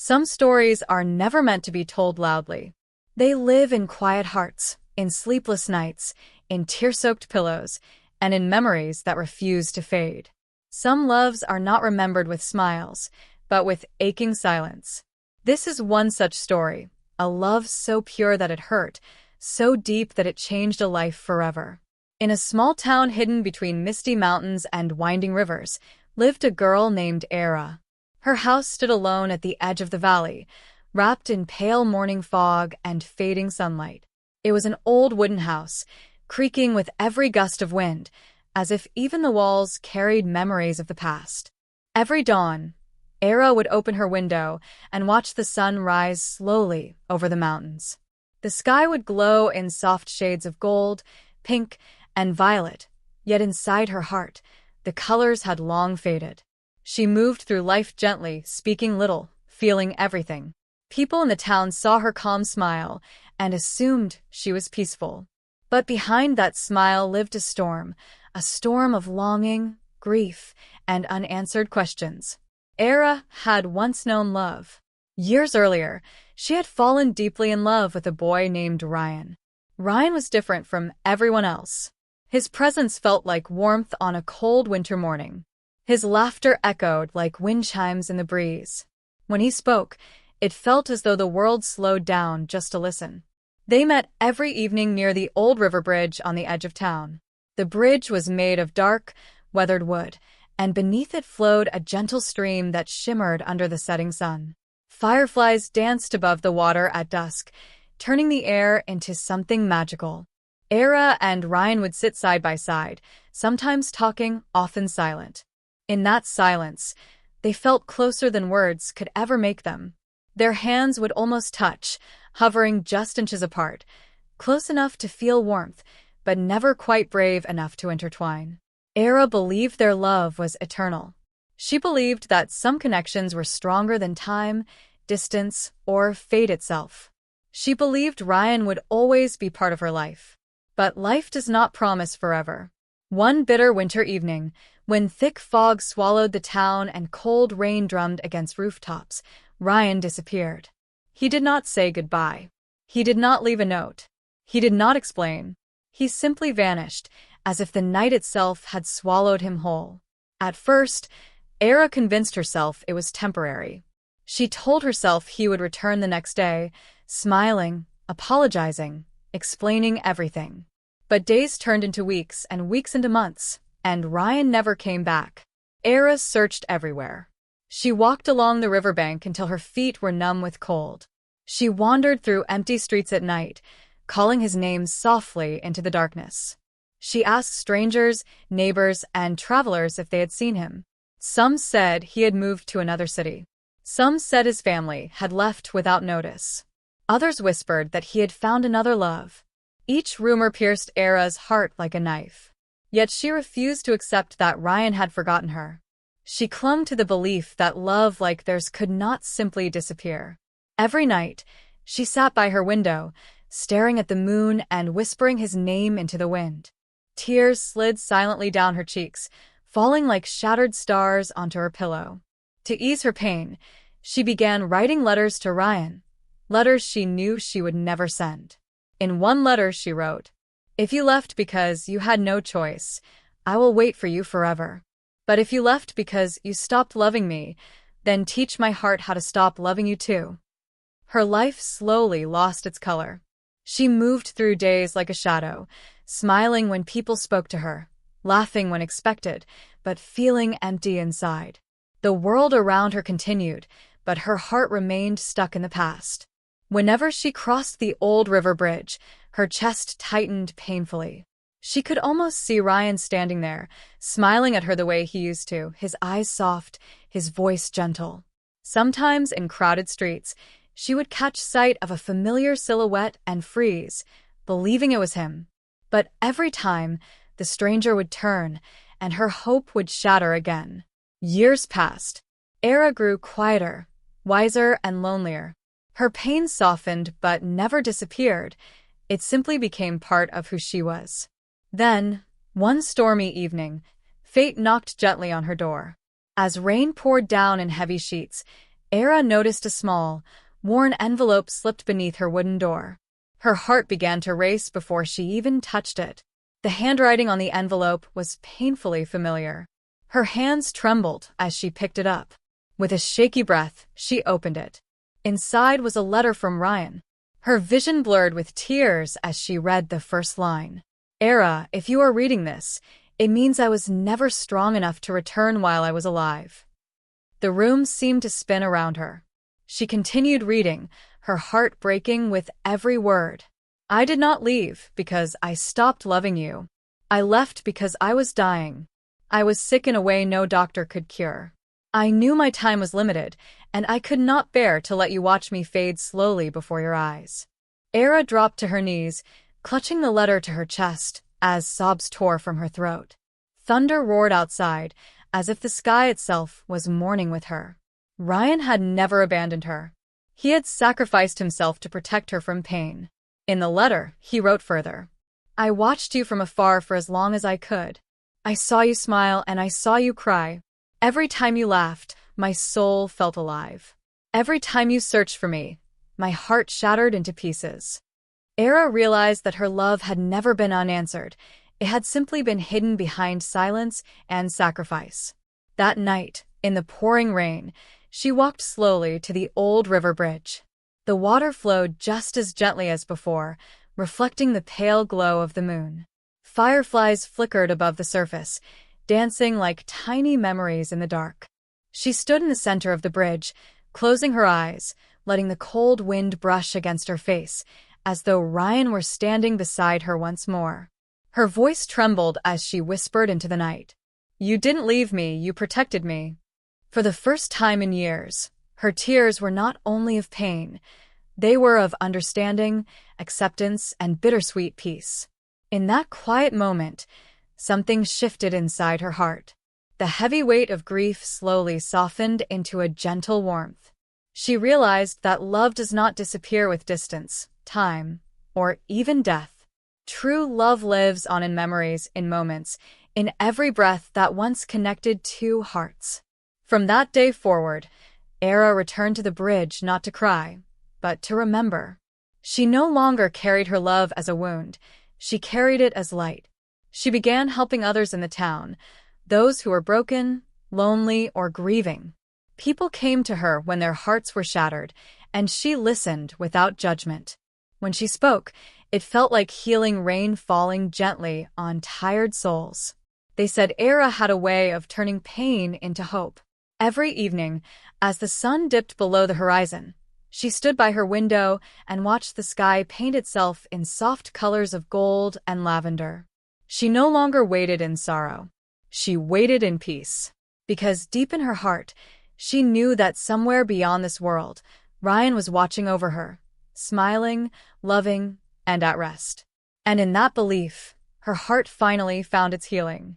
Some stories are never meant to be told loudly. They live in quiet hearts, in sleepless nights, in tear-soaked pillows, and in memories that refuse to fade. Some loves are not remembered with smiles, but with aching silence. This is one such story, a love so pure that it hurt, so deep that it changed a life forever. In a small town hidden between misty mountains and winding rivers, lived a girl named Era. Her house stood alone at the edge of the valley, wrapped in pale morning fog and fading sunlight. It was an old wooden house, creaking with every gust of wind, as if even the walls carried memories of the past. Every dawn, Era would open her window and watch the sun rise slowly over the mountains. The sky would glow in soft shades of gold, pink, and violet, yet inside her heart, the colors had long faded. She moved through life gently, speaking little, feeling everything. People in the town saw her calm smile and assumed she was peaceful. But behind that smile lived a storm of longing, grief, and unanswered questions. Era had once known love. Years earlier, she had fallen deeply in love with a boy named Ryan. Ryan was different from everyone else. His presence felt like warmth on a cold winter morning. His laughter echoed like wind chimes in the breeze. When he spoke, it felt as though the world slowed down just to listen. They met every evening near the old river bridge on the edge of town. The bridge was made of dark, weathered wood, and beneath it flowed a gentle stream that shimmered under the setting sun. Fireflies danced above the water at dusk, turning the air into something magical. Era and Ryan would sit side by side, sometimes talking, often silent. In that silence, they felt closer than words could ever make them. Their hands would almost touch, hovering just inches apart, close enough to feel warmth, but never quite brave enough to intertwine. Era believed their love was eternal. She believed that some connections were stronger than time, distance, or fate itself. She believed Ryan would always be part of her life. But life does not promise forever. One bitter winter evening, when thick fog swallowed the town and cold rain drummed against rooftops, Ryan disappeared. He did not say goodbye. He did not leave a note. He did not explain. He simply vanished, as if the night itself had swallowed him whole. At first, Era convinced herself it was temporary. She told herself he would return the next day, smiling, apologizing, explaining everything. But days turned into weeks and weeks into months, and Ryan never came back. Era searched everywhere. She walked along the riverbank until her feet were numb with cold. She wandered through empty streets at night, calling his name softly into the darkness. She asked strangers, neighbors, and travelers if they had seen him. Some said he had moved to another city. Some said his family had left without notice. Others whispered that he had found another love. Each rumor pierced Era's heart like a knife. Yet she refused to accept that Ryan had forgotten her. She clung to the belief that love like theirs could not simply disappear. Every night, she sat by her window, staring at the moon and whispering his name into the wind. Tears slid silently down her cheeks, falling like shattered stars onto her pillow. To ease her pain, she began writing letters to Ryan, letters she knew she would never send. In one letter she wrote, "If you left because you had no choice, I will wait for you forever. But if you left because you stopped loving me, then teach my heart how to stop loving you too." Her life slowly lost its color. She moved through days like a shadow, smiling when people spoke to her, laughing when expected, but feeling empty inside. The world around her continued, but her heart remained stuck in the past. Whenever she crossed the old river bridge, her chest tightened painfully. She could almost see Ryan standing there, smiling at her the way he used to, his eyes soft, his voice gentle. Sometimes in crowded streets, she would catch sight of a familiar silhouette and freeze, believing it was him. But every time, the stranger would turn, and her hope would shatter again. Years passed. Era grew quieter, wiser, and lonelier. Her pain softened but never disappeared. It simply became part of who she was. Then, one stormy evening, fate knocked gently on her door. As rain poured down in heavy sheets, Era noticed a small, worn envelope slipped beneath her wooden door. Her heart began to race before she even touched it. The handwriting on the envelope was painfully familiar. Her hands trembled as she picked it up. With a shaky breath, she opened it. Inside was a letter from Ryan. Her vision blurred with tears as she read the first line. Era, if you are reading this, it means I was never strong enough to return while I was alive. The room seemed to spin around her. She continued reading, her heart breaking with every word. I did not leave because I stopped loving you. I left because I was dying. I was sick in a way no doctor could cure. I knew my time was limited, and I could not bear to let you watch me fade slowly before your eyes. Era dropped to her knees, clutching the letter to her chest as sobs tore from her throat. Thunder roared outside, as if the sky itself was mourning with her. Ryan had never abandoned her. He had sacrificed himself to protect her from pain. In the letter, he wrote further, I watched you from afar for as long as I could. I saw you smile and I saw you cry. Every time you laughed, my soul felt alive. Every time you searched for me, my heart shattered into pieces. Era realized that her love had never been unanswered. It had simply been hidden behind silence and sacrifice. That night, in the pouring rain, she walked slowly to the old river bridge. The water flowed just as gently as before, reflecting the pale glow of the moon. Fireflies flickered above the surface, dancing like tiny memories in the dark. She stood in the center of the bridge, closing her eyes, letting the cold wind brush against her face, as though Ryan were standing beside her once more. Her voice trembled as she whispered into the night. You didn't leave me, you protected me. For the first time in years, her tears were not only of pain, they were of understanding, acceptance, and bittersweet peace. In that quiet moment, something shifted inside her heart. The heavy weight of grief slowly softened into a gentle warmth. She realized that love does not disappear with distance, time, or even death. True love lives on in memories, in moments, in every breath that once connected two hearts. From that day forward, Era returned to the bridge not to cry, but to remember. She no longer carried her love as a wound, she carried it as light. She began helping others in the town, those who were broken, lonely, or grieving. People came to her when their hearts were shattered, and she listened without judgment. When she spoke, it felt like healing rain falling gently on tired souls. They said Era had a way of turning pain into hope. Every evening, as the sun dipped below the horizon, she stood by her window and watched the sky paint itself in soft colors of gold and lavender. She no longer waited in sorrow. She waited in peace. Because deep in her heart, she knew that somewhere beyond this world, Ryan was watching over her, smiling, loving, and at rest. And in that belief, her heart finally found its healing.